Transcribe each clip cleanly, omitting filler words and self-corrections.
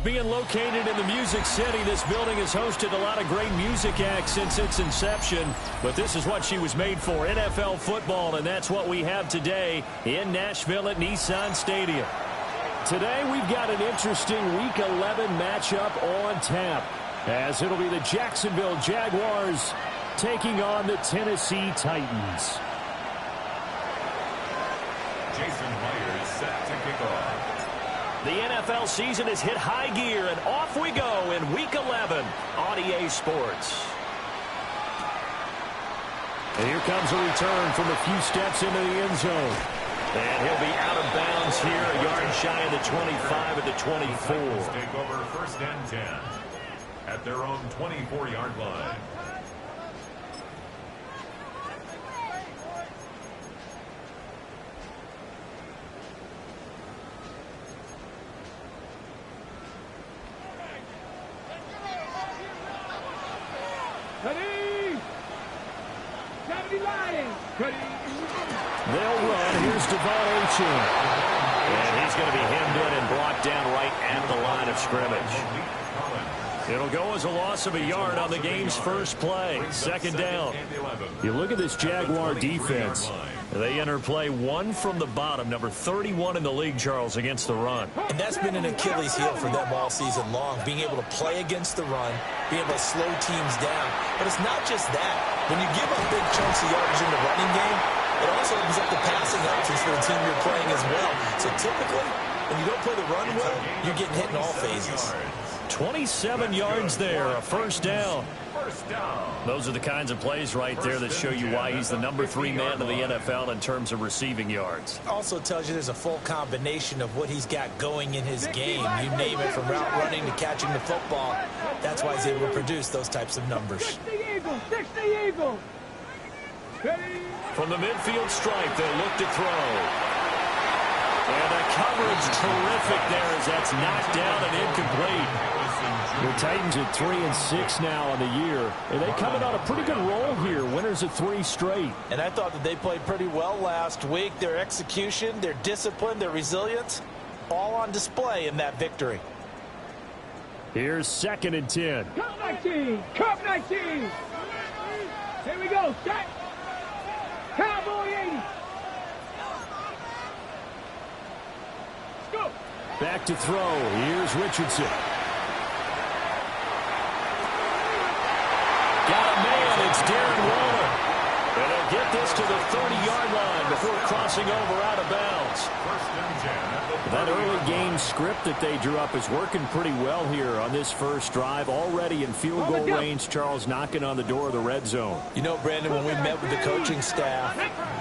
being located in the Music City, this building has hosted a lot of great music acts since its inception. But this is what she was made for, NFL football, and that's what we have today in Nashville at Nissan Stadium. Today we've got an interesting Week 11 matchup on tap, as it'll be the Jacksonville Jaguars taking on the Tennessee Titans. Jason Myers set to kick off. The NFL season has hit high gear, and off we go in Week 11 on EA Sports. And here comes a return from a few steps into the end zone. And he'll be out of bounds here, a yard shy of the 25 at the 24. Take over 1st and 10 at their own 24-yard line. They'll run. Here's Devon Achane. And he's going to be hemmed in and brought down right at the line of scrimmage. It'll go as a loss of a yard on the game's first play. 2nd down. You look at this Jaguar defense. They enter play one from the bottom, number 31 in the league, Charles, against the run. And that's been an Achilles heel for them all season long, being able to play against the run, being able to slow teams down. But it's not just that. When you give up big chunks of yardage in the running game, it also opens up the passing options for the team you're playing as well. So typically, when you don't play the run well, you're getting hit in all phases. 27 yards there, a 1st down. Those are the kinds of plays right there that show you why he's the number 3 man in the NFL in terms of receiving yards. Also tells you there's a full combination of what he's got going in his game. You name it, from route running to catching the football. That's why he's able to produce those types of numbers. From the midfield stripe, they'll look to throw. And the coverage terrific there as that's knocked down and incomplete. The Titans at 3-6 now on the year. And they coming on a pretty good roll here. Winners of 3 straight. And I thought that they played pretty well last week. Their execution, their discipline, their resilience, all on display in that victory. Here's 2nd and 10. Cup 19! Cup 19! Here we go. Set. Cowboy 80. Go. Back to throw. Here's Richardson. Got a man. It's Darren Waller. And they'll get this to the 30-yard line before crossing over out of bounds. That early game script that they drew up is working pretty well here on this first drive. Already in field goal range, Charles, knocking on the door of the red zone. You know, Brandon, when we met with the coaching staff,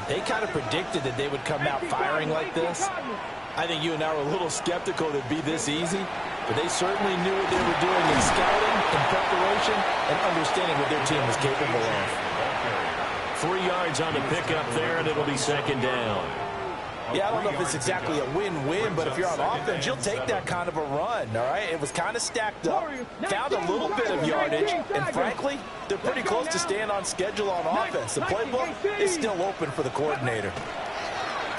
they kind of predicted that they would come out firing like this. I think you and I were a little skeptical that it'd be this easy, but they certainly knew what they were doing in scouting, in preparation, and understanding what their team was capable of. 3 yards on the pickup there, and it'll be 2nd down. Yeah, I don't know if it's exactly a win-win, but if you're on offense, you'll take that kind of a run, all right? It was kind of stacked up, found a little bit of yardage, and frankly, they're pretty close to staying on schedule on offense. The playbook is still open for the coordinator.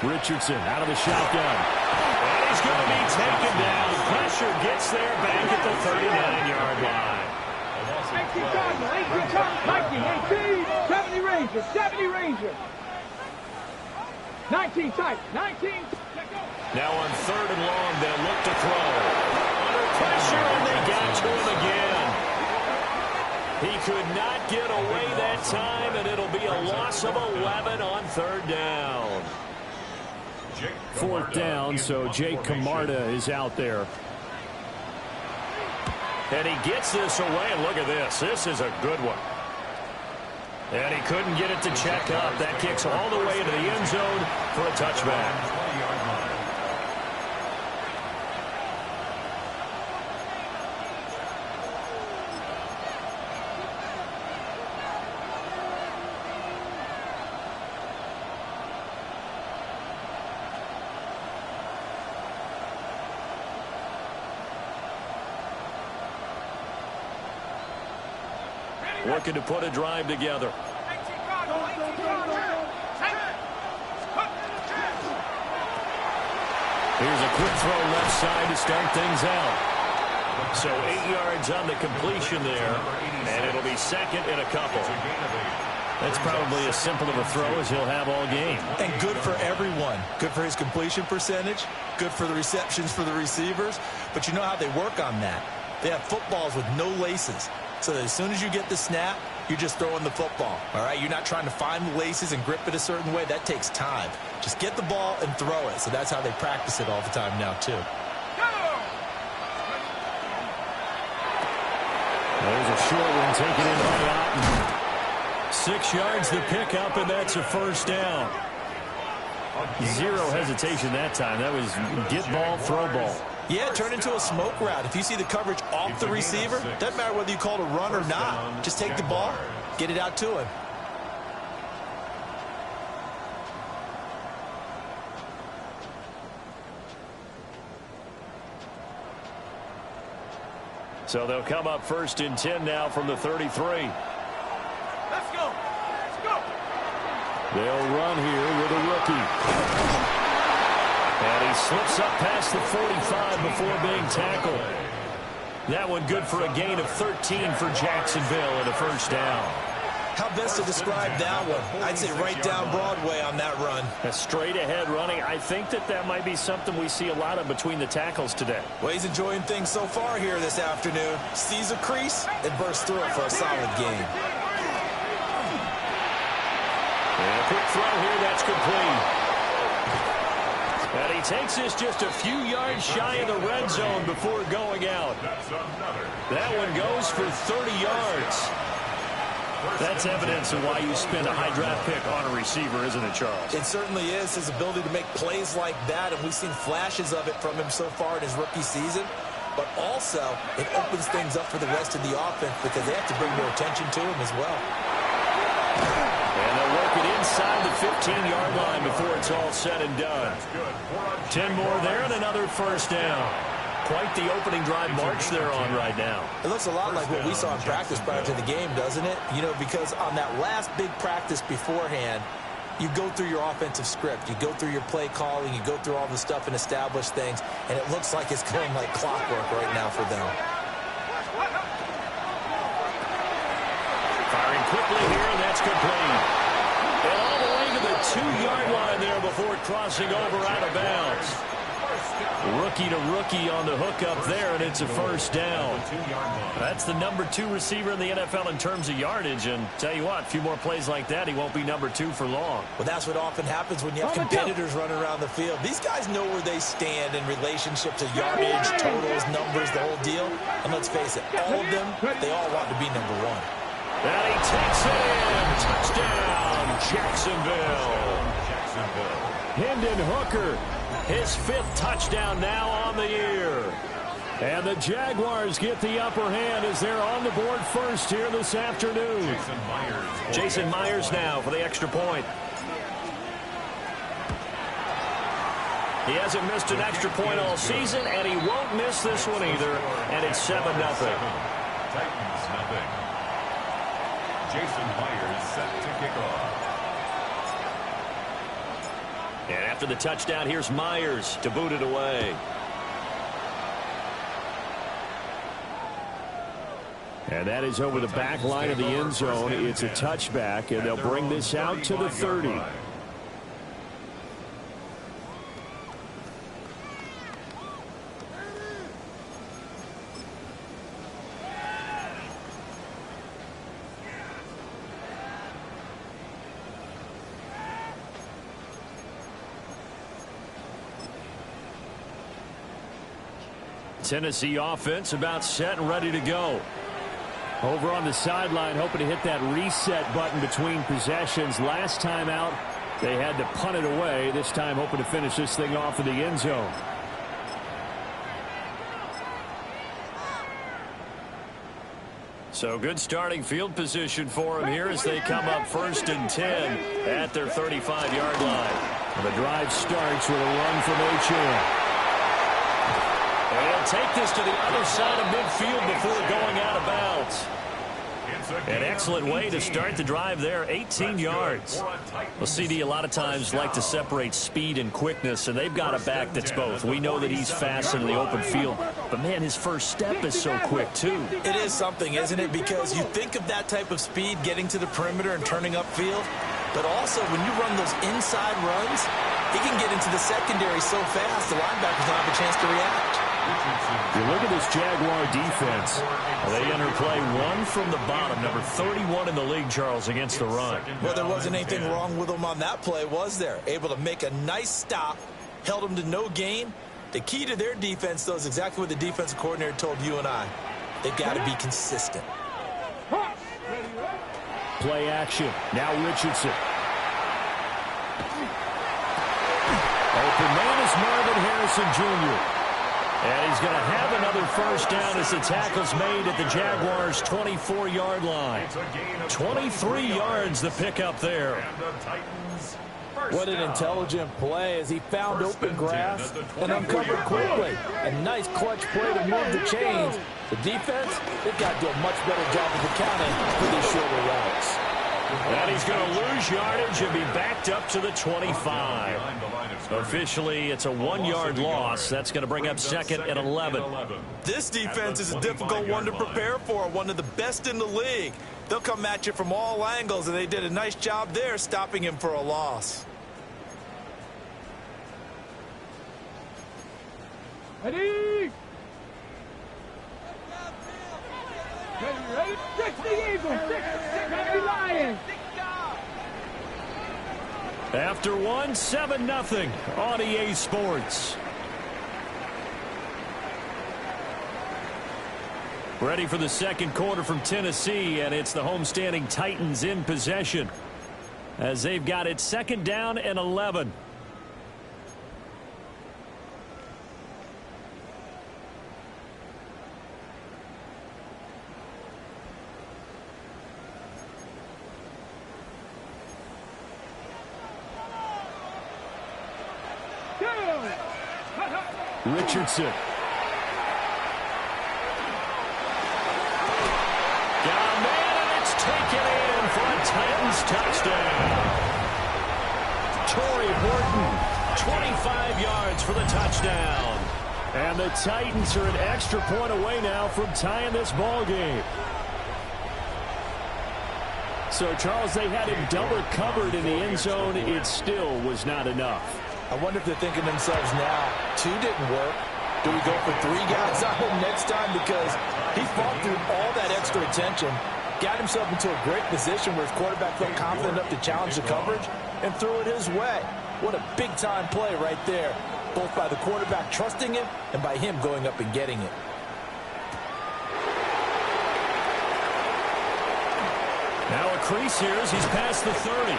Richardson out of the shotgun. And he's going to be taken down. Pressure gets there back at the 39-yard line. 70 Rangers, 70 Rangers. 19 tight, 19. Now on 3rd and long, they'll look to throw. Under pressure, and they got to him again. He could not get away that time, and it'll be a loss of 11 on 3rd down. 4th down, so Jake Camarda is out there. And he gets this away, and look at this. This is a good one. And he couldn't get it to check up. That kicks all the way into the end zone for a touchback. Looking to put a drive together. Here's a quick throw left side to start things out. So 8 yards on the completion there, and it'll be second and a couple. That's probably as simple of a throw as he'll have all game. And good for everyone. Good for his completion percentage. Good for the receptions for the receivers. But you know how they work on that. They have footballs with no laces. So that as soon as you get the snap, you're just throwing the football. All right? You're not trying to find the laces and grip it a certain way. That takes time. Just get the ball and throw it. So that's how they practice it all the time now, too. There's a short one taken in by Otten. 6 yards the pickup, and that's a first down. Zero hesitation that time. That was get ball, throw ball. Yeah, turn into a smoke route. If you see the coverage off the receiver, doesn't matter whether you call it a run or not. Just take the ball, get it out to him. So they'll come up first and 10 now from the 33. Let's go. Let's go. They'll run here with a rookie. And he slips up past the 45 before being tackled. That one good for a gain of 13 for Jacksonville and a first down. How best to describe that one? I'd say right down Broadway on that run. A straight-ahead running. I think that might be something we see a lot of between the tackles today. Well, he's enjoying things so far here this afternoon. Sees a crease and bursts through it for a solid gain. And a quick throw here, that's complete. And he takes this just a few yards shy of the red zone before going out. That one goes for 30 yards. That's evidence of why you spend a high draft pick on a receiver, isn't it, Charles? It certainly is. His ability to make plays like that, and we've seen flashes of it from him so far in his rookie season. But also, it opens things up for the rest of the offense because they have to bring more attention to him as well. And they'll work it inside the 15-yard line before it's all said and done. 10 more there and another first down. Quite the opening drive march they're on right now. It looks a lot like what we saw in practice prior to the game, doesn't it? You know, because on that last big practice beforehand, you go through your offensive script. You go through your play calling. You go through all the stuff and establish things. And it looks like it's going like clockwork right now for them. Firing quickly here, and that's complete. And all the way to the 2-yard line there before crossing over out of bounds. Rookie to rookie on the hookup there, and it's a first down. That's the number 2 receiver in the NFL in terms of yardage, and tell you what, a few more plays like that, he won't be number 2 for long. Well, that's what often happens when you have competitors running around the field. These guys know where they stand in relationship to yardage, totals, numbers, the whole deal. And let's face it, all of them, they all want to be number 1. And he takes it in. Touchdown, Jacksonville. Hendon Hooker, his 5th touchdown now on the year. And the Jaguars get the upper hand as they're on the board first here this afternoon. Jason Myers now for the extra point. He hasn't missed an extra point all season, and he won't miss this one either. And it's 7-0. Titans nothing. Jason Myers set to kick off. And after the touchdown, here's Myers to boot it away. And that is over the back line of the end zone. It's a touchback, and they'll bring this out to the 30. Tennessee offense about set and ready to go. Over on the sideline, hoping to hit that reset button between possessions. Last time out, they had to punt it away. This time, hoping to finish this thing off in the end zone. So good starting field position for them here as they come up first and 10 at their 35-yard line. And the drive starts with a run from H.M. And he'll take this to the other side of midfield before going out of bounds. An excellent way to start the drive there, 18 yards. Well, CD, a lot of times like to separate speed and quickness, and they've got a back that's both. We know that he's fast in the open field, but, man, his first step is so quick, too. It is something, isn't it? Because you think of that type of speed getting to the perimeter and turning upfield, but also when you run those inside runs, he can get into the secondary so fast the linebackers don't have a chance to react. You look at this Jaguar defense. They enter play one from the bottom, number 31 in the league, Charles, against the run. Well, there wasn't anything wrong with them on that play, was there? Able to make a nice stop, held them to no gain. The key to their defense, though, is exactly what the defensive coordinator told you and I. They've got to be consistent. Play action. Now Richardson. Open man is Marvin Harrison Jr. And he's going to have another first down as the tackle's made at the Jaguars' 24-yard line. 23 yards the pickup there. What an intelligent play as he found open grass and uncovered quickly. A nice clutch play to move the chains. The defense, they've got to do a much better job of accounting for these shorter routes. And he's going to lose yardage and be backed up to the 25. Officially, it's a 1-yard loss. That's going to bring up second and 11. This defense is a difficult one to prepare for, one of the best in the league. They'll come at you from all angles, and they did a nice job there stopping him for a loss. Ready? Ready? 60 Eagles, 60 Lions. After one, 7-0 on EA Sports. Ready for the second quarter from Tennessee, and it's the homestanding Titans in possession as they've got it second down and 11. Richardson. Got a man, and it's taken in for a Titans touchdown. Torrey Horton, 25 yards for the touchdown. And the Titans are an extra point away now from tying this ball game. So, Charles, they had him double covered in the end zone. It still was not enough. I wonder if they're thinking to themselves now, 2 didn't work. Do we go for 3 guys on him next time? Because he fought through all that extra attention, got himself into a great position where his quarterback felt confident enough to challenge the coverage and threw it his way. What a big-time play right there, both by the quarterback trusting him and by him going up and getting it. Now a crease here as he's past the 30.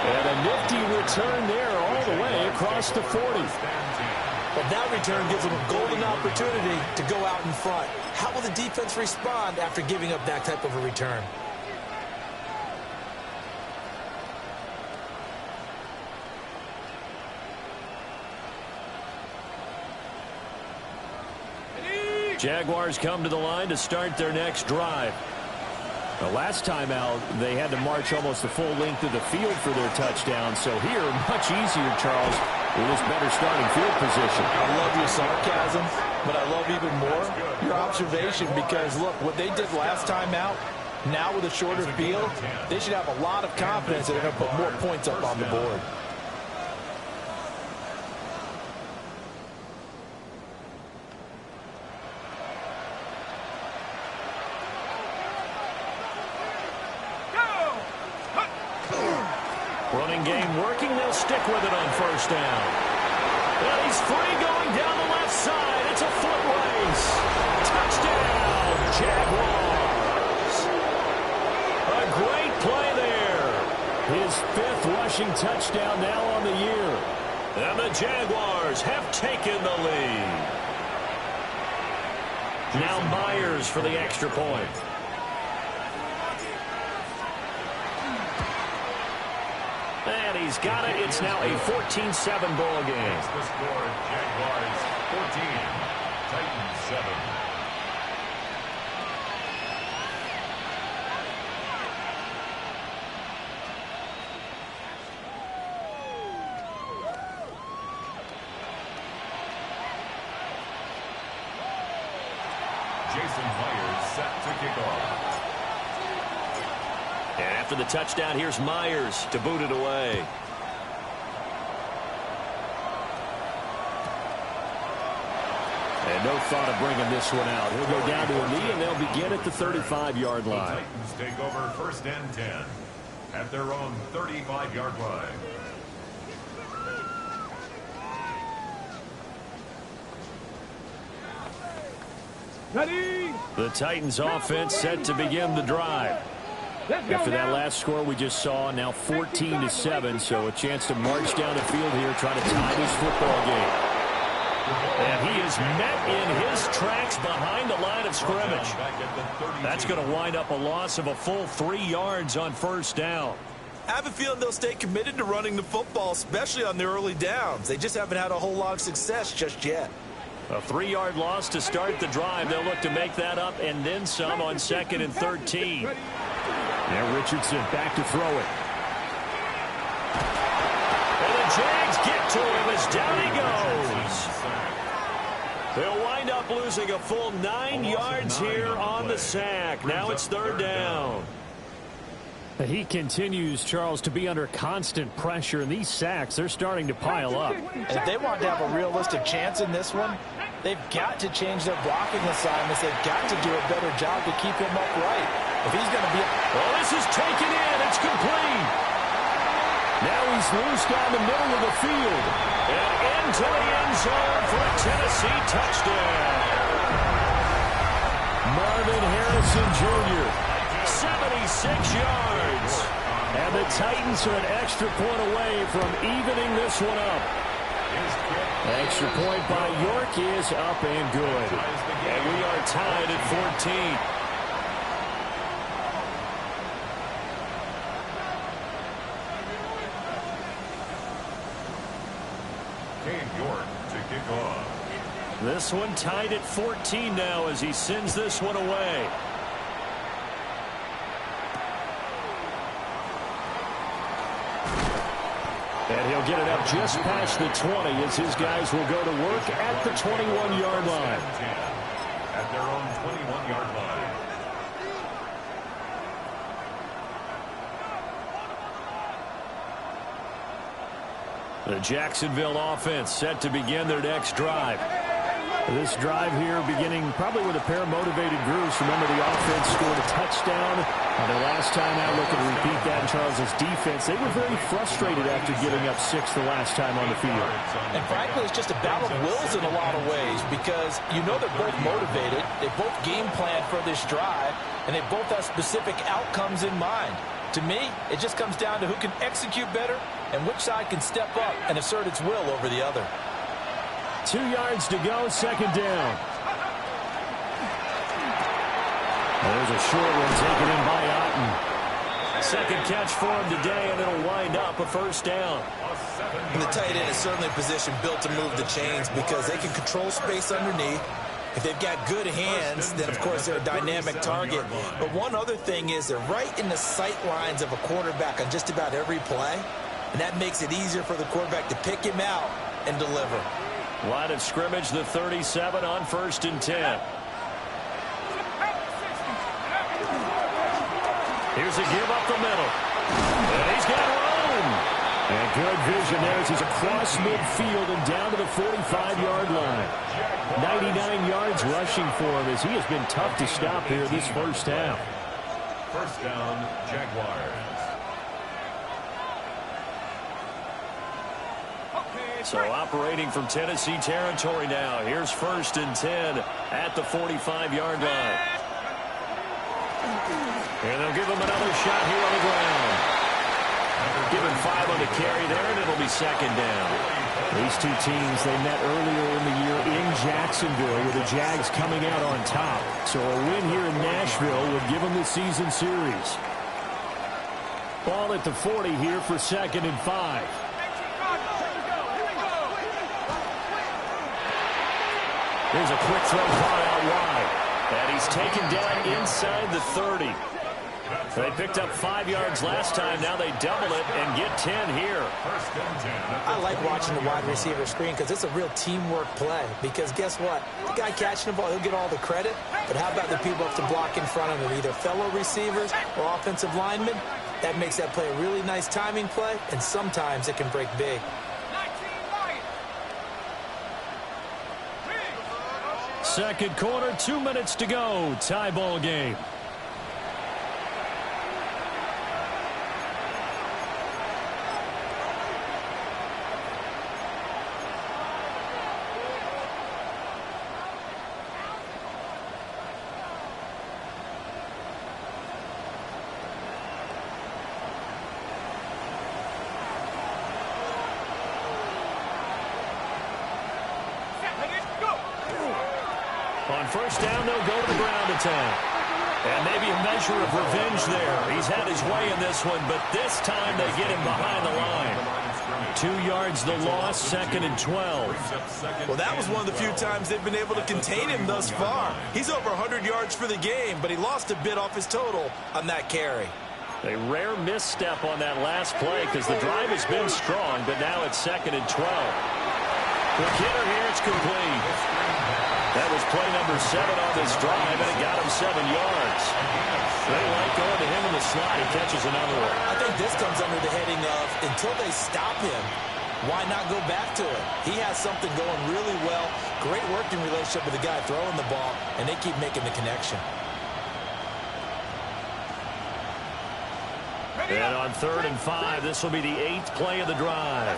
And a nifty return there all the way across the 40. Well, that return gives them a golden opportunity to go out in front. How will the defense respond after giving up that type of a return? Jaguars come to the line to start their next drive. The last time out, they had to march almost the full length of the field for their touchdown. So here, much easier, Charles, with this better starting field position. I love your sarcasm, but I love even more your observation because, look, what they did last time out, now with a shorter field, they should have a lot of confidence that they're going to put more points up on the board. Running game working. They'll stick with it on first down. And he's free going down the left side. It's a foot race. Touchdown, Jaguars. A great play there. His 5th rushing touchdown now on the year. And the Jaguars have taken the lead. Now Myers for the extra point. And he's got it. It's now a 14-7 ball game. The score, Jaguars 14, Titans 7. Jason Myers set to kick off. And after the touchdown, here's Myers to boot it away. And no thought of bringing this one out. He'll go down to a knee, and they'll begin at the 35-yard line. The Titans take over 1st and 10 at their own 35-yard line. Ready? The Titans offense set to begin the drive. After that last score we just saw, now 14-7, so a chance to march down the field here, try to tie this football game. And he is met in his tracks behind the line of scrimmage. That's going to wind up a loss of a full 3 yards on 1st down. I have a feeling they'll stay committed to running the football, especially on the early downs. They just haven't had a whole lot of success just yet. A 3-yard loss to start the drive. They'll look to make that up and then some on 2nd and 13. Now Richardson back to throw it. And the Jags get to him as down he goes. They'll wind up losing a full 9 yards here on the sack. Now it's 3rd down. He continues, Charles, to be under constant pressure, and these sacks, they're starting to pile up. And if they want to have a realistic chance in this one, they've got to change their blocking assignments. They've got to do a better job to keep him upright. If he's going to be... Well, this is taken in. It's complete. Now he's loose down the middle of the field. And into the end zone for a Tennessee touchdown. Marvin Harrison Jr., 76 yards. And the Titans are an extra point away from evening this one up. Extra point by York is up and good. And we are tied at 14. York to kick off. This one tied at 14 now as he sends this one away. And he'll get it up just past the 20 as his guys will go to work at the 21-yard line. At their own 21-yard line. The Jacksonville offense set to begin their next drive. This drive here beginning probably with a pair of motivated groups. Remember, the offense scored a touchdown on their last time out. Looking to repeat that in Charles's defense. They were very frustrated after giving up 6 the last time on the field. And frankly, it's just a battle of wills in a lot of ways because you know they're both motivated. They both game plan for this drive, and they both have specific outcomes in mind. To me, it just comes down to who can execute better and which side can step up and assert its will over the other. 2 yards to go, 2nd down. There's a short one taken in by Otten. Second catch for him today, and it'll wind up a 1st down. And the tight end is certainly a position built to move the chains because they can control space underneath. If they've got good hands, then, of course, they're a dynamic target. But one other thing is they're right in the sight lines of a quarterback on just about every play, and that makes it easier for the quarterback to pick him out and deliver. Line of scrimmage, the 37 on 1st and 10. Here's a give up the middle. And he's got room. And good vision there as he's across midfield and down to the 45-yard line. 99 yards rushing for him as he has been tough to stop here this 1st half. 1st down, Jaguars. So operating from Tennessee territory now. Here's 1st and 10 at the 45-yard line. And they'll give him another shot here on the ground. Give him 5 on the carry there, and it'll be 2nd down. These two teams, they met earlier in the year in Jacksonville with the Jags coming out on top. So a win here in Nashville would give them the season series. Ball at the 40 here for 2nd and 5. Here's a quick throw caught out wide. And he's taken down inside the 30. They picked up 5 yards last time. Now they double it and get 10 here. I like watching the wide receiver screen because it's a real teamwork play. Because guess what? The guy catching the ball, he'll get all the credit. But how about the people up to block in front of him, either fellow receivers or offensive linemen? That makes that play a really nice timing play, and sometimes it can break big. Second quarter, 2 minutes to go. Tie ball game. On first down, they'll go to the ground attack. And maybe a measure of revenge there. He's had his way in this one, but this time they get him behind the line. 2 yards the loss, 2nd and 12. Well, that was one of the few times they've been able to contain him thus far. He's over 100 yards for the game, but he lost a bit off his total on that carry. A rare misstep on that last play because the drive has been strong, but now it's 2nd and 12. Quick hitter here, it's complete. That was play number 7 on this drive, and it got him 7 yards. They like going to him in the slot. He catches another one. I think this comes under the heading of, until they stop him, why not go back to it? He has something going really well. Great working relationship with the guy throwing the ball, and they keep making the connection. And on 3rd and 5, this will be the 8th play of the drive.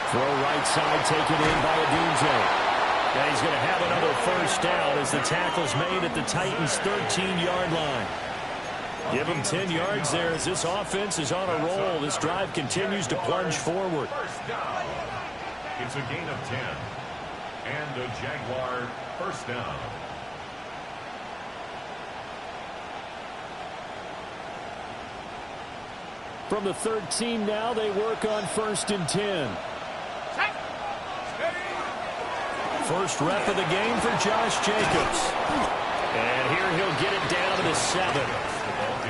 Throw right side taken in by Adunze. And he's going to have another first down as the tackle's made at the Titans' 13-yard line. Give him 10 yards there as this offense is on a roll. This drive continues to plunge forward. It's a gain of 10. And a Jaguar first down. From the 13 now, they work on 1st and 10. First rep of the game for Josh Jacobs. And here he'll get it down to the 7.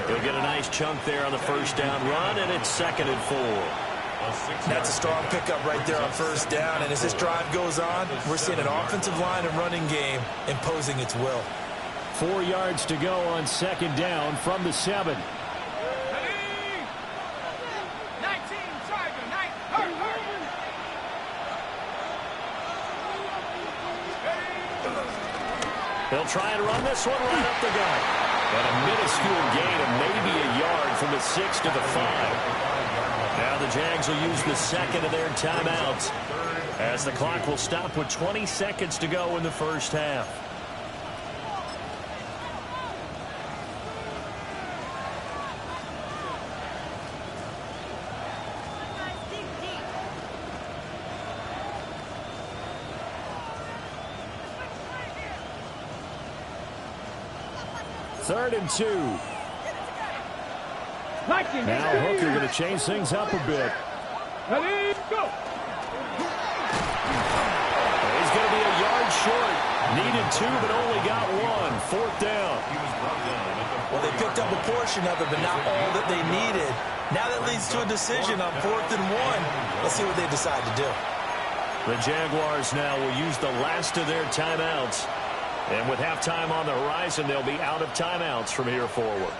He'll get a nice chunk there on the first down run, and it's 2nd and 4. That's a strong pickup right there on first down. And as this drive goes on, we're seeing an offensive line and running game imposing its will. 4 yards to go on 2nd down from the 7. They'll try and run this one right up the gut. And a minuscule gain of maybe a yard from the 6 to the 5. Now the Jags will use the 2nd of their timeouts as the clock will stop with 20 seconds to go in the first half. Third and 2. Now Hooker going to change things up a bit. Ready, go! He's going to be a yard short. Needed 2, but only got 1. 4th down. Well, they picked up a portion of it, but not all that they needed. Now that leads to a decision on 4th and 1. Let's see what they decide to do. The Jaguars now will use the last of their timeouts. And with halftime on the horizon, they'll be out of timeouts from here forward.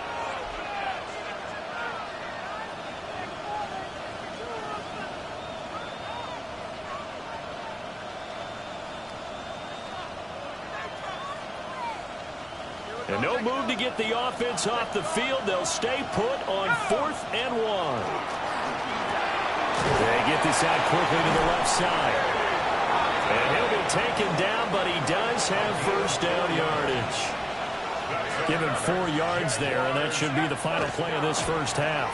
And no move to get the offense off the field. They'll stay put on 4th and 1. They get this out quickly to the left side. And he'll be taken down, but he does have first down yardage. Give him 4 yards there, and that should be the final play of this first half.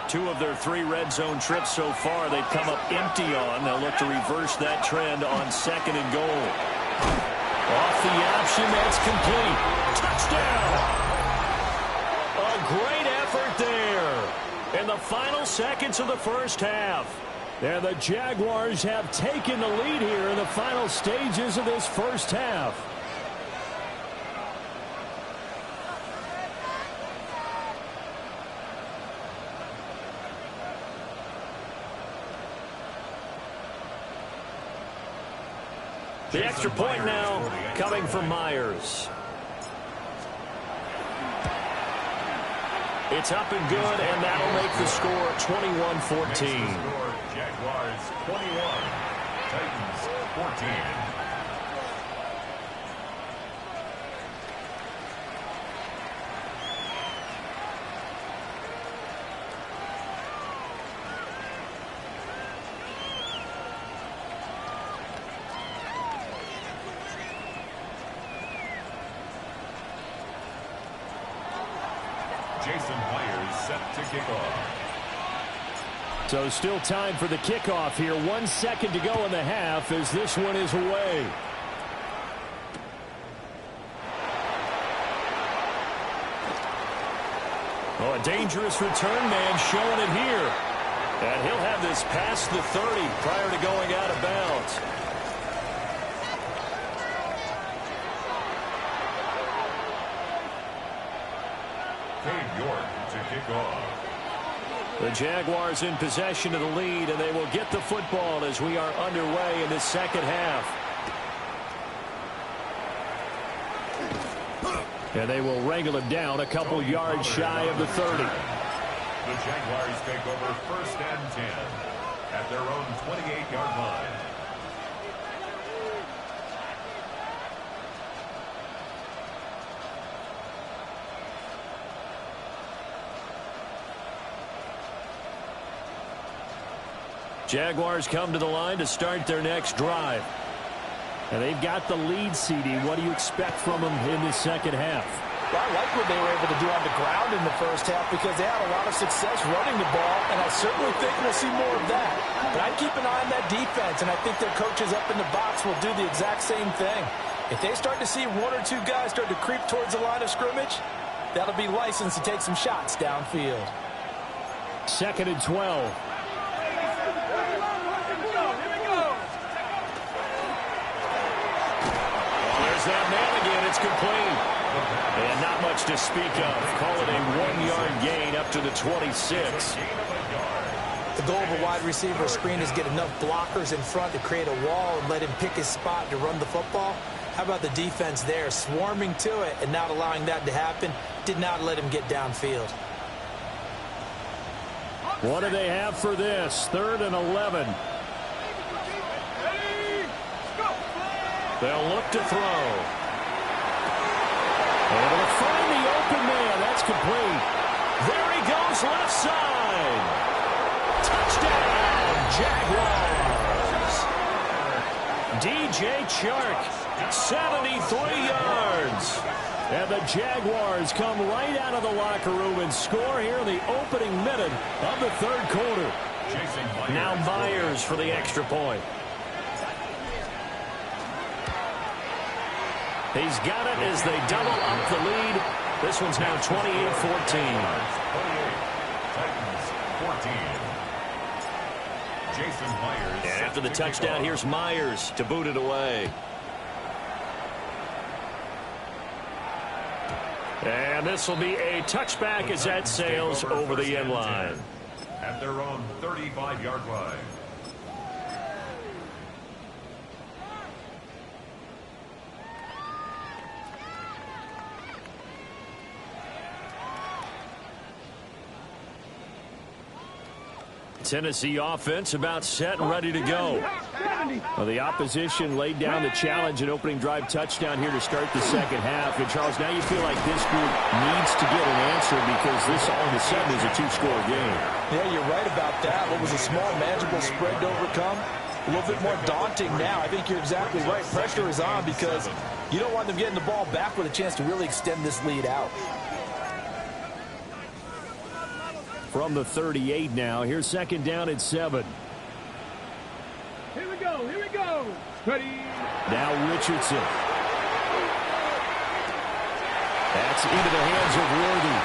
Two of their 3 red zone trips so far, they've come up empty on. They'll look to reverse that trend on 2nd and goal. Off the option, that's complete. Touchdown! A great effort there in the final seconds of the first half. And the Jaguars have taken the lead here in the final stages of this first half. The extra point now coming from Myers. It's up and good, and that'll make the score 21-14. Jaguars 21, Titans 14. Jason Myers set to kick off. So still time for the kickoff here. 1 second to go in the half as this one is away. Oh, a dangerous return man showing it here. And he'll have this past the 30 prior to going out of bounds. York to kick off. The Jaguars in possession of the lead, and they will get the football as we are underway in the second half. And they will wrangle him down a couple yards shy of the 30. The Jaguars take over 1st and 10 at their own 28-yard line. Jaguars come to the line to start their next drive. And they've got the lead, CD. What do you expect from them in the second half? Well, I like what they were able to do on the ground in the first half because they had a lot of success running the ball, and I certainly think we'll see more of that. But I'd keep an eye on that defense, and I think their coaches up in the box will do the exact same thing. If they start to see one or two guys start to creep towards the line of scrimmage, that'll be licensed to take some shots downfield. 2nd and 12. That man again, it's complete. And not much to speak of. Call it a 1-yard gain up to the 26. The goal of a wide receiver screen is get enough blockers in front to create a wall and let him pick his spot to run the football. How about the defense there, swarming to it and not allowing that to happen? Did not let him get downfield. What do they have for this? 3rd and 11. They'll look to throw. Able to find the open man. That's complete. There he goes, left side. Touchdown, Jaguars. DJ Chark, 73 yards. And the Jaguars come right out of the locker room and score here in the opening minute of the 3rd quarter. Now Myers for the extra point. He's got it as they double up the lead. This one's now 28-14. 28, Titans 14. Jason Myers. And after the touchdown, here's Myers to boot it away. And this will be a touchback as that sails over the end line. At their own 35-yard line. Tennessee offense about set and ready to go. Well, the opposition laid down the challenge and opening drive touchdown here to start the second half. And, Charles, now you feel like this group needs to get an answer because this all of a sudden is a 2-score game. Yeah, you're right about that. What was a small, manageable spread to overcome, a little bit more daunting now. I think you're exactly right. Pressure is on because you don't want them getting the ball back with a chance to really extend this lead out. From the 38 now. Here's 2nd down at 7. Here we go. Ready. Now Richardson. That's into the hands of Worthy.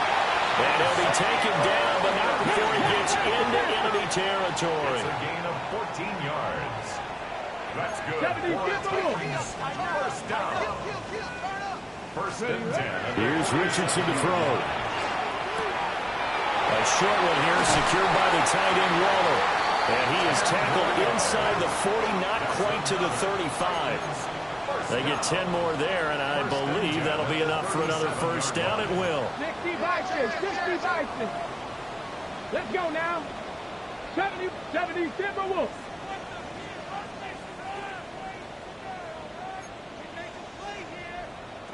And he'll be taken down, but not before he gets into enemy territory. It's a gain of 14 yards. That's good. First down. First and 10. Here's Richardson to throw. A short one here, secured by the tight end Waller. And he is tackled inside the 40, not quite to the 35. They get 10 more there, and I believe that'll be enough for another first down at will. 60 Bison. Let's go now. 70 Timberwolves.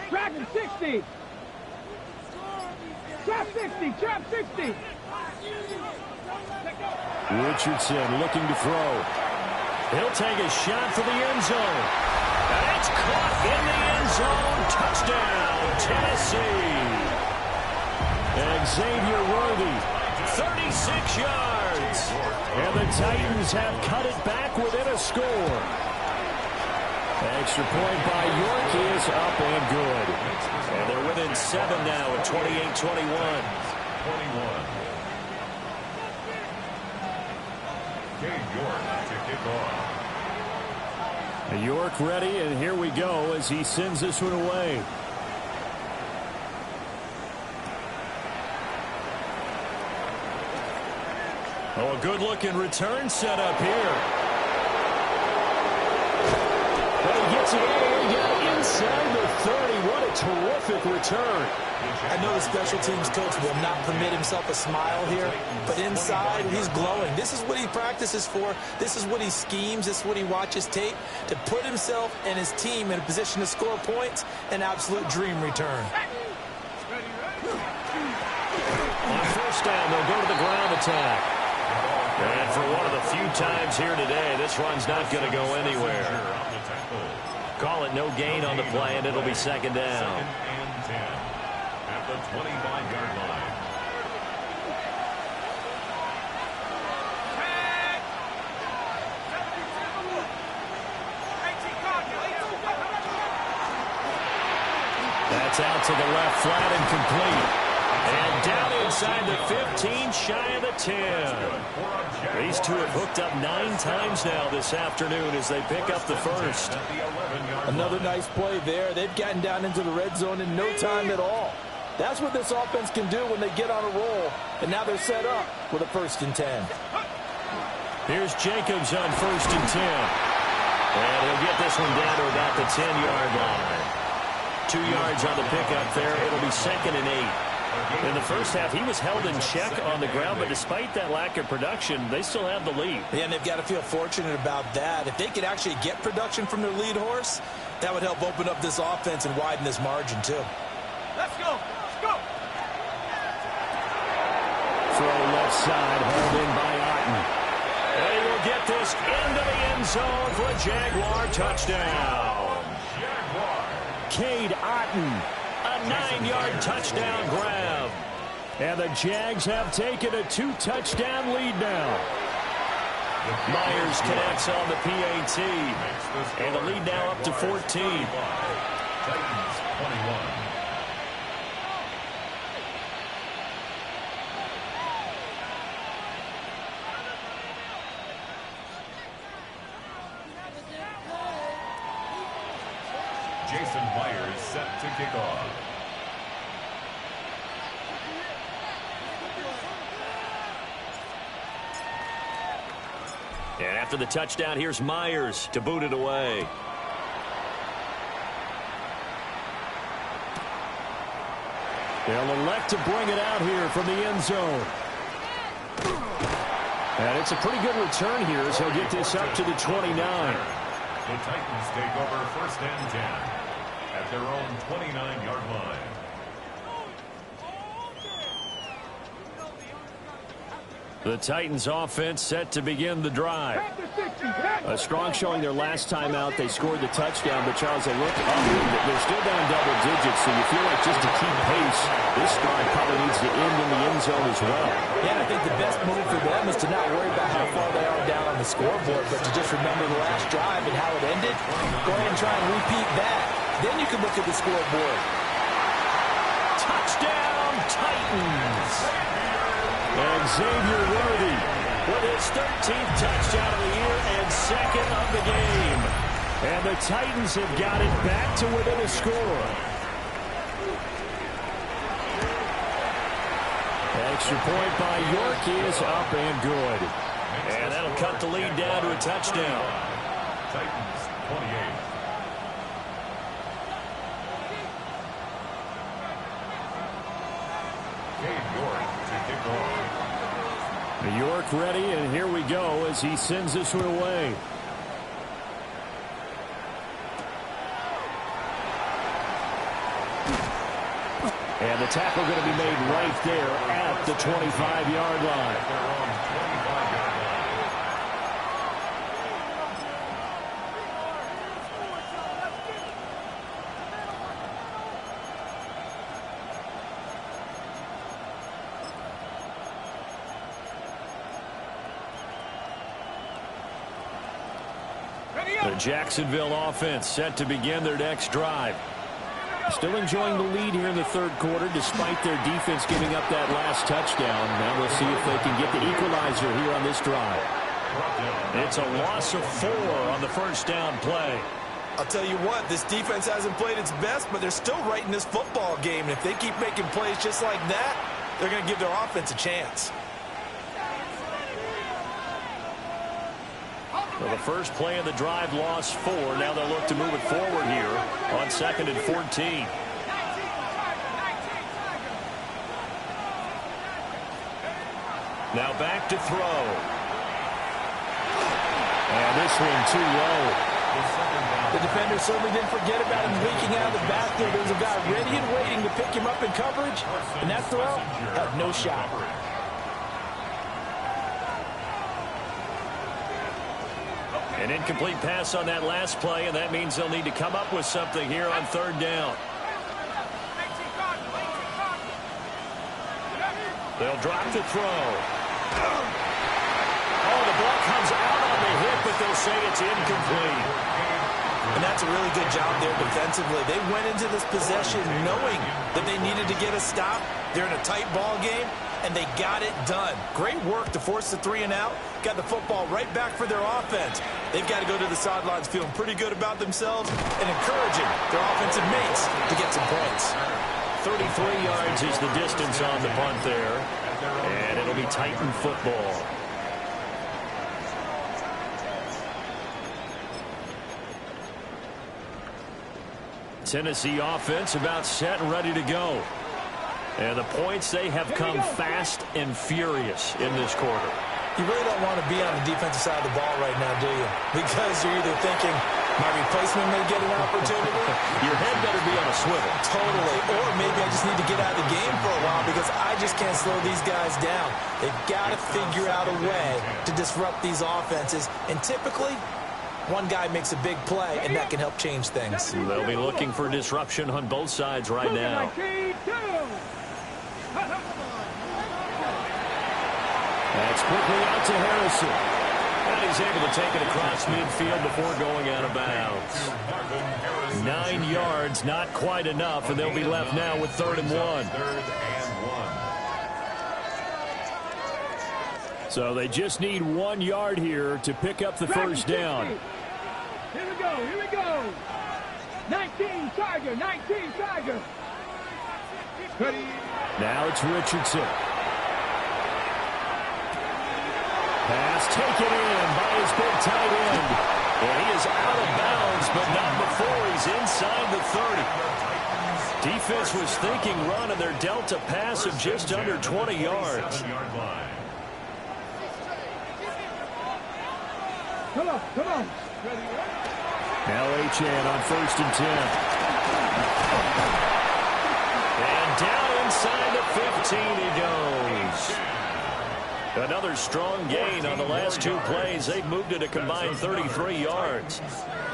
Tracking 60. Trap 60. Richardson looking to throw. He'll take a shot for the end zone. And it's caught in the end zone. Touchdown, Tennessee. And Xavier Worthy, 36 yards. And the Titans have cut it back within a score. Extra point by York is up and good. And they're within 7 now at 28-21. 21. York to kick off. York ready, and here we go as he sends this one away. Oh, a good-looking return set up here. But he gets it all the way down inside the 30. What a terrific return. I know the special teams coach will not permit himself a smile here, but inside he's glowing. This is what he practices for. This is what he schemes. This is what he watches tape to put himself and his team in a position to score points. An absolute dream return. On first down, they'll go to the ground attack. And for one of the few times here today, this run's not going to go anywhere. Call it no gain on the play, and it'll be second down. Second and 10 at the 25-yard line. That's out to the left, flat and complete. And down inside the 15, shy of the 10. These two have hooked up 9 times now this afternoon as they pick up the first. Another nice play there. They've gotten down into the red zone in no time at all. That's what this offense can do when they get on a roll. And now they're set up with a 1st and 10. Here's Jacobs on 1st and 10. And he'll get this one down to about the 10-yard line. 2 yards on the pickup there. It'll be 2nd and 8. In the first half, he was held in check on the ground, but despite that lack of production, they still have the lead. Yeah, and they've got to feel fortunate about that. If they could actually get production from their lead horse, that would help open up this offense and widen this margin, too. Let's go. Throw left side, held in by Otten. And he will get this into the end zone for a Jaguar touchdown. Cade Otten. A 9-yard touchdown grab. And the Jags have taken a 2-touchdown lead now. Myers connects on the PAT. And the lead now up to 14. Titans 21. Jason Myers set to kick off. And after the touchdown, here's Myers to boot it away. They'll elect to bring it out here from the end zone. And it's a pretty good return here as he'll get this up to the 29. The Titans take over 1st and 10 at their own 29-yard line. The Titans offense set to begin the drive. A strong showing their last time out. They scored the touchdown, but Charles, they look up. They're still down double digits, so you feel like just to keep pace, this drive probably needs to end in the end zone as well. Yeah, and I think the best move for them is to not worry about how far they are down on the scoreboard, but to just remember the last drive and how it ended. Go ahead and try and repeat that. Then you can look at the scoreboard. Touchdown, Titans. And Xavier Worthy with his 13th touchdown of the year and second of the game. And the Titans have got it back to within a score. Extra point by York is up and good. And that'll cut the lead down to a touchdown. Titans 28. York ready, and here we go as he sends this one away. And the tackle going to be made right there at the 25-yard line. The Jacksonville offense set to begin their next drive. Still enjoying the lead here in the third quarter despite their defense giving up that last touchdown. Now we'll see if they can get the equalizer here on this drive. It's a loss of 4 on the first down play. I'll tell you what, this defense hasn't played its best, but they're still right in this football game. And if they keep making plays just like that, they're going to give their offense a chance. Well, the first play of the drive lost 4. Now they'll look to move it forward here on 2nd and 14. Now back to throw. And this one too low. The defender certainly didn't forget about him leaking out of the backfield. There was a guy ready and waiting to pick him up in coverage, and that throw had no shot. An incomplete pass on that last play, and that means they'll need to come up with something here on 3rd down. They'll drop the throw. Oh, the ball comes out on the hit, but they'll say it's incomplete. And that's a really good job there defensively. They went into this possession knowing that they needed to get a stop. They're in a tight ball game, and they got it done. Great work to force the 3 and out. Got the football right back for their offense. They've got to go to the sidelines feeling pretty good about themselves and encouraging their offensive mates to get some points. 33 yards is the distance on the punt there, and it'll be Titan football. Tennessee offense about set and ready to go. And the points, they have come fast and furious in this quarter. You really don't want to be on the defensive side of the ball right now, do you? Because you're either thinking, my replacement may get an opportunity. Your head better be on a swivel. Totally. Or maybe I just need to get out of the game for a while because I just can't slow these guys down. They've got to figure out a way to disrupt these offenses. And typically, one guy makes a big play, and that can help change things. They'll be looking for disruption on both sides right now. That's quickly out to Harrison. And he's able to take it across midfield before going out of bounds. 9 yards, not quite enough, and they'll be left now with 3rd and 1. So they just need 1 yard here to pick up the first down. Here we go, here we go. 19 Tiger, 19 Tiger. Now it's Richardson. Pass taken in by his big tight end. And he is out of bounds, but not before he's inside the 30. Defense was thinking run, and they're dealt a pass of just under 20 yards. Come on, come on. Now Achane on 1st and 10. And down inside the 15 he goes. Another strong gain on the last 2 plays. They've moved it a combined 33 yards.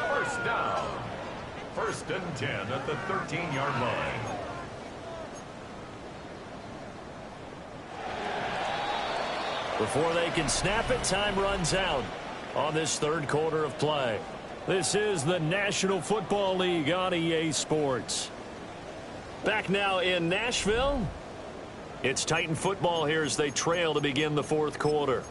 First down. 1st and 10 at the 13-yard line. Before they can snap it, time runs out on this 3rd quarter of play. This is the National Football League on EA Sports. Back now in Nashville. It's Titan football here as they trail to begin the fourth quarter.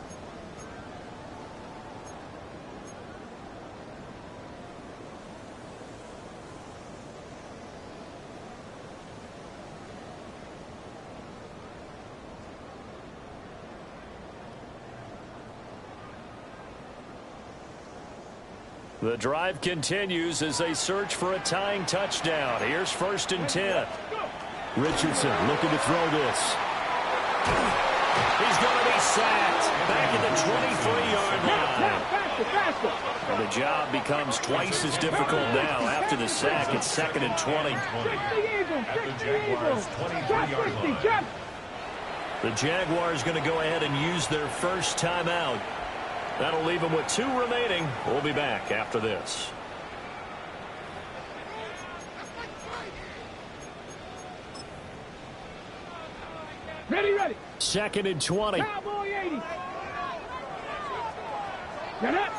The drive continues as they search for a tying touchdown. Here's 1st and 10. Richardson looking to throw this. He's going to be sacked back at the 23-yard line. And the job becomes twice as difficult now. After the sack, it's 2nd and 20. At the Jaguars' 23-yard line. The Jaguars going to go ahead and use their first timeout. That'll leave them with 2 remaining. We'll be back after this. Ready. 2nd and 20. Cowboy 80. Get up.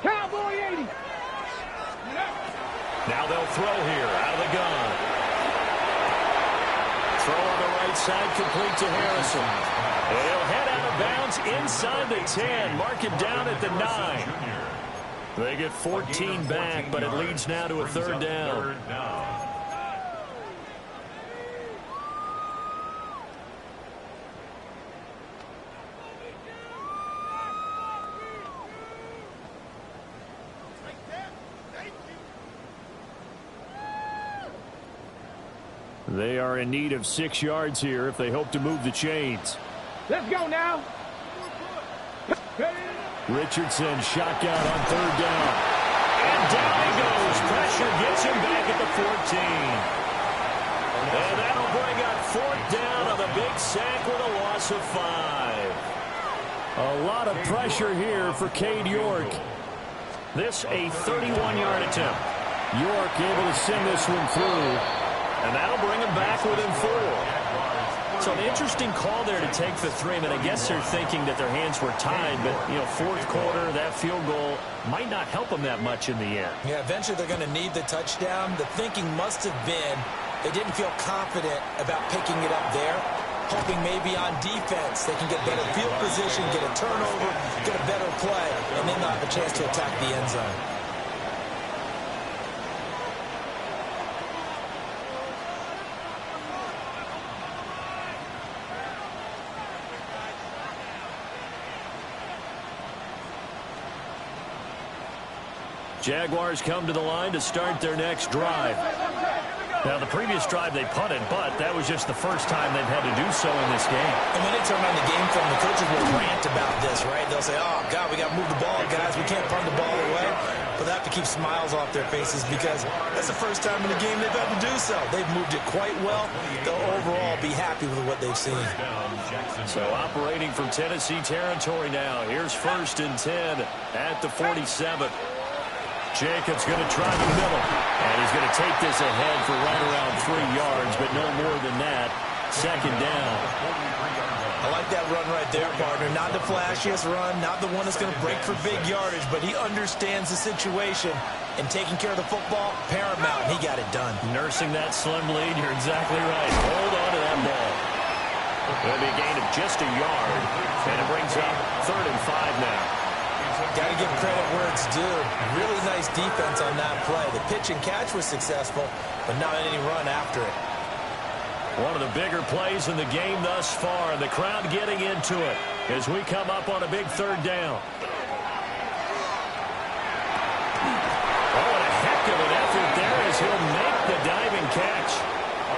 Cowboy 80. Now they'll throw here out of the gun. Throw on the right side, complete to Harrison. He'll head out of bounds inside the 10. Mark it down at the 9. They get 14 back, but it leads now to a 3rd down. They are in need of 6 yards here if they hope to move the chains. Let's go now. Richardson shotgun on 3rd down. And down he goes. Pressure gets him back at the 14. And that'll bring up 4th down on the big sack with a loss of 5. A lot of pressure here for Cade York. This a 31-yard attempt. York able to send this one through. And that'll bring him back within 4. So an interesting call there to take the 3. I mean, I guess they're thinking that their hands were tied, but, you know, 4th quarter, that field goal might not help them that much in the end. Yeah, eventually they're going to need the touchdown. The thinking must have been they didn't feel confident about picking it up there, hoping maybe on defense they can get better field position, get a turnover, get a better play, and then they'll have a chance to attack the end zone. Jaguars come to the line to start their next drive. Now, the previous drive they punted, but that was just the first time they've had to do so in this game. And when they turn on the game film, the coaches will rant about this, right? They'll say, oh, God, we got to move the ball, guys. We can't punt the ball away. But they have to keep smiles off their faces because that's the first time in the game they've had to do so. They've moved it quite well. They'll overall be happy with what they've seen. So operating from Tennessee territory now. Here's 1st and 10 at the 47. Jacobs going to try the middle, and he's going to take this ahead for right around 3 yards, but no more than that. 2nd down. I like that run right there, partner. Not the flashiest run, not the one that's going to break for big yardage, but he understands the situation, and taking care of the football, paramount, and he got it done. Nursing that slim lead, you're exactly right. Hold on to that ball. It'll be a gain of just a yard, and it brings up 3rd and 5 now. Got to give credit where it's due. Really nice defense on that play. The pitch and catch was successful, but not any run after it. One of the bigger plays in the game thus far, and the crowd getting into it as we come up on a big 3rd down. Oh, and a heck of an effort there as he'll make the diving catch.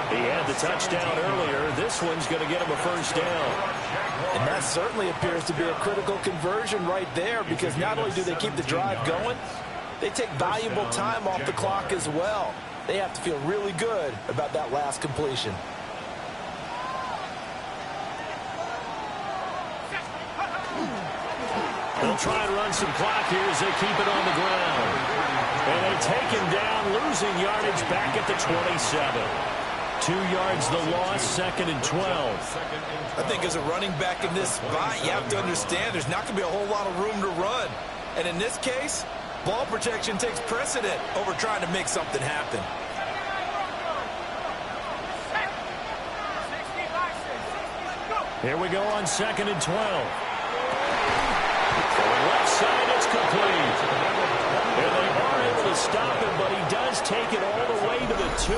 He had the touchdown earlier. This one's going to get him a 1st down. And that certainly appears to be a critical conversion right there because not only do they keep the drive going, they take valuable time off the clock as well. They have to feel really good about that last completion. They'll try and run some clock here as they keep it on the ground. And they take him down, losing yardage back at the 27. 2 yards the loss, 2nd and 12. I think as a running back in this spot, you have to understand there's not going to be a whole lot of room to run. And in this case, ball protection takes precedent over trying to make something happen. Here we go on 2nd and 12. Going left side, it's complete. And they are able to stop him, but he does take it all the way to the 2.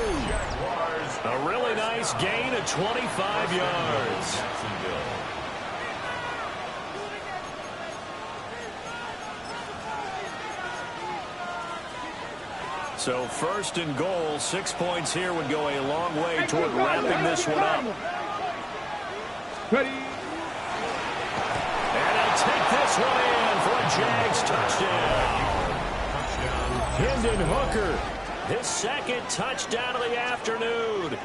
A really nice gain of 25 yards. So 1st and goal, 6 points here would go a long way toward wrapping this one up. Ready. And he'll take this one in for a Jags touchdown. Hendon Hooker, his 2nd touchdown of the afternoon.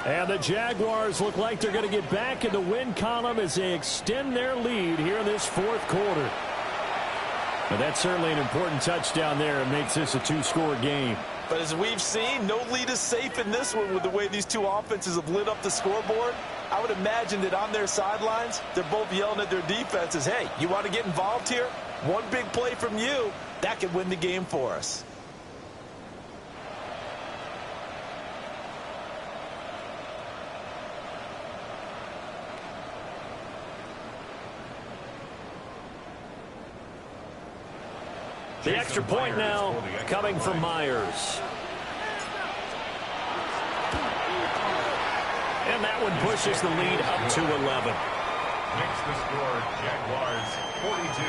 And the Jaguars look like they're going to get back in the win column as they extend their lead here in this 4th quarter. But that's certainly an important touchdown there. It makes this a 2-score game. But as we've seen, no lead is safe in this one with the way these two offenses have lit up the scoreboard. I would imagine that on their sidelines, they're both yelling at their defenses, hey, you want to get involved here? One big play from you, that could win the game for us. The extra point now coming from Myers. And that one pushes the lead up to 11. Makes the score Jaguars 42,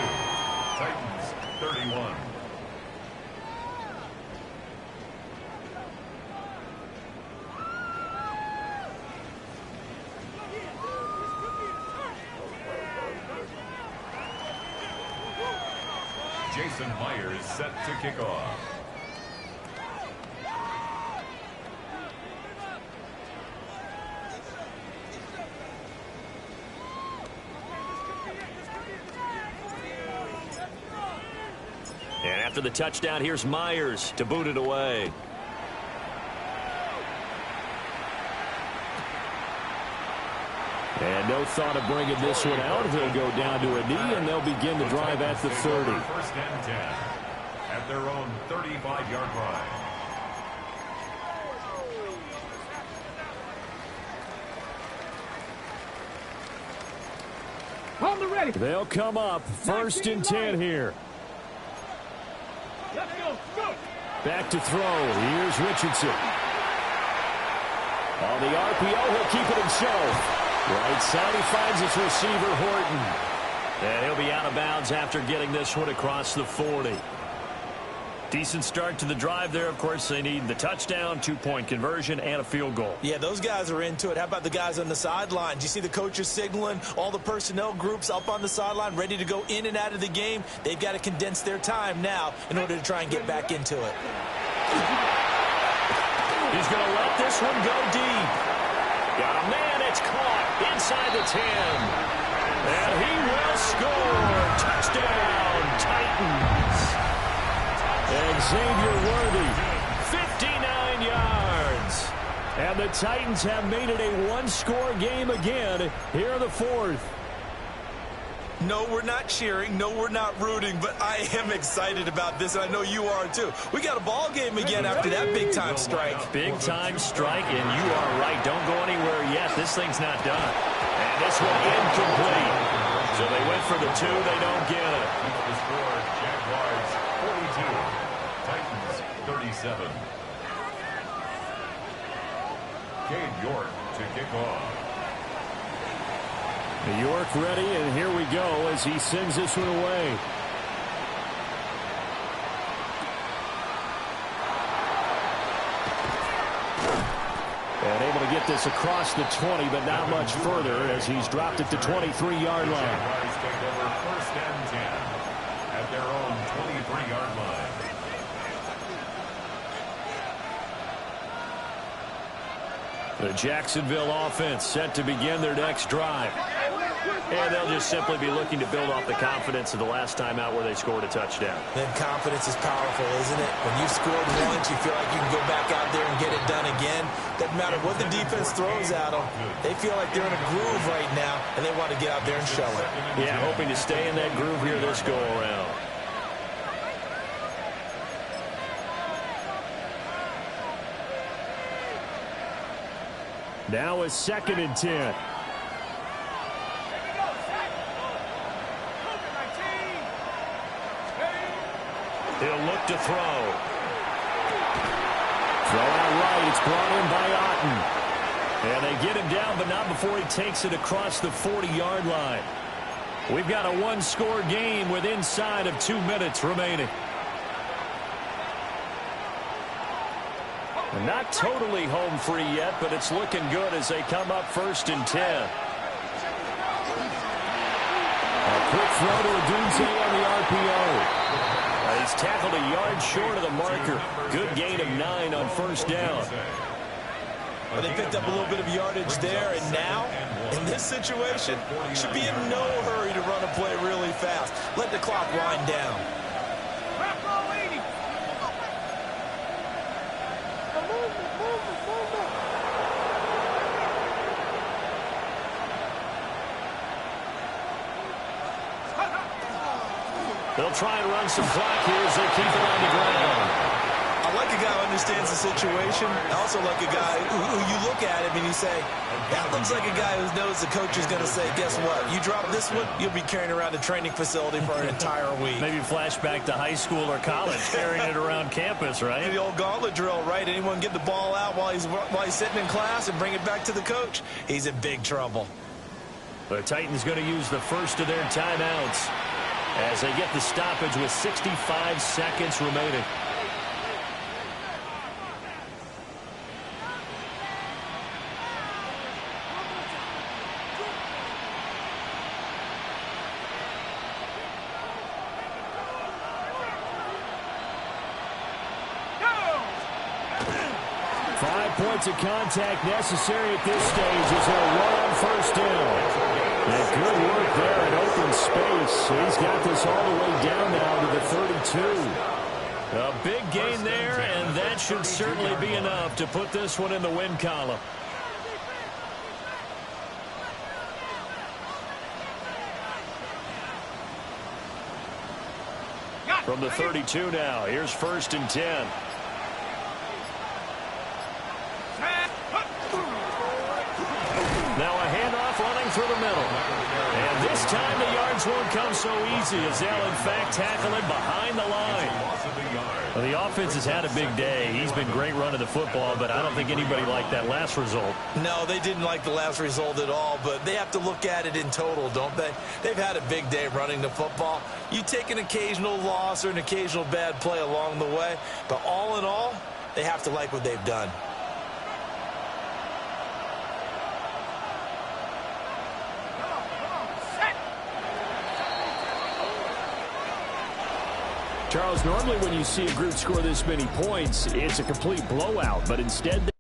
Titans 31. Jason Myers set to kick off. And after the touchdown, here's Myers to boot it away. And no thought of bringing this one out. He'll go down to a knee, and they'll begin the drive at the 30. 1st and 10 at their own 35-yard line. On the ready. They'll come up 1st and 10 here. Let's go. Go. Back to throw. Here's Richardson. On the RPO, he'll keep it himself. Right side, he finds his receiver, Horton. And he'll be out of bounds after getting this one across the 40. Decent start to the drive there. Of course, they need the touchdown, 2-point conversion, and a field goal. Yeah, those guys are into it. How about the guys on the sideline? Do you see the coaches signaling, all the personnel groups up on the sideline ready to go in and out of the game? They've got to condense their time now in order to try and get back into it. He's going to let this one go deep. Got a man, it's caught inside the 10. And he will score. Touchdown, Titans. Xavier Worthy, 59 yards. And the Titans have made it a 1-score game again here in the 4th. No, we're not cheering. No, we're not rooting. But I am excited about this, and I know you are too. We got a ball game again after that big-time strike. Big-time strike, and you are right. Don't go anywhere yet. This thing's not done. And this one incomplete. So they went for the 2. They don't get it. The score, Jaguars 42, Titans 37. Cade York to kick off. York ready, and here we go as he sends this one away. And able to get this across the 20, but not much further as he's dropped it to 23-yard line. Jaguars take over 1st and 10 at their own 23-yard line. The Jacksonville offense set to begin their next drive. And they'll just simply be looking to build off the confidence of the last time out where they scored a touchdown. Then confidence is powerful, isn't it? When you've scored once, you feel like you can go back out there and get it done again. Doesn't matter what the defense throws at them. They feel like they're in a groove right now, and they want to get out there and show it. Yeah, hoping to stay in that groove here this go-around. Now is 2nd and 10. He'll look to throw. Throw out right. It's brought in by Otten. And they get him down, but not before he takes it across the 40-yard line. We've got a one-score game with inside of 2 minutes remaining. And not totally home free yet, but it's looking good as they come up 1st and 10. A quick throw to Odunze on the RPO. He's tackled a yard short of the marker. Good gain of 9 on 1st down. Well, they picked up a little bit of yardage there, and now, in this situation, should be in no hurry to run a play really fast. Let the clock wind down. They'll try and run some clock here as they keep it on the ground. I like a guy who understands the situation. I also like a guy who you look at him and you say, that looks like a guy who knows the coach is going to say, guess what? You drop this one, you'll be carrying around a training facility for an entire week. Maybe flashback to high school or college, carrying it around campus, right? The old gauntlet drill, right? Anyone get the ball out while he's sitting in class and bring it back to the coach? He's in big trouble. The Titans going to use the first of their timeouts as they get the stoppage with 65 seconds remaining. Points of contact necessary at this stage as they'll run on 1st down. And good work there in open space. He's got this all the way down now to the 32. A big gain there, and that should certainly be enough to put this one in the win column. From the 32 now, here's 1st and 10. Now a handoff running through the middle. And this time the yards won't come so easy as they'll in fact tackle him behind the line. Well, the offense has had a big day. He's been great running the football, but I don't think anybody liked that last result. No, they didn't like the last result at all, but they have to look at it in total, don't they? They've had a big day running the football. You take an occasional loss or an occasional bad play along the way, but all in all, they have to like what they've done. Charles, normally when you see a group score this many points, it's a complete blowout, but instead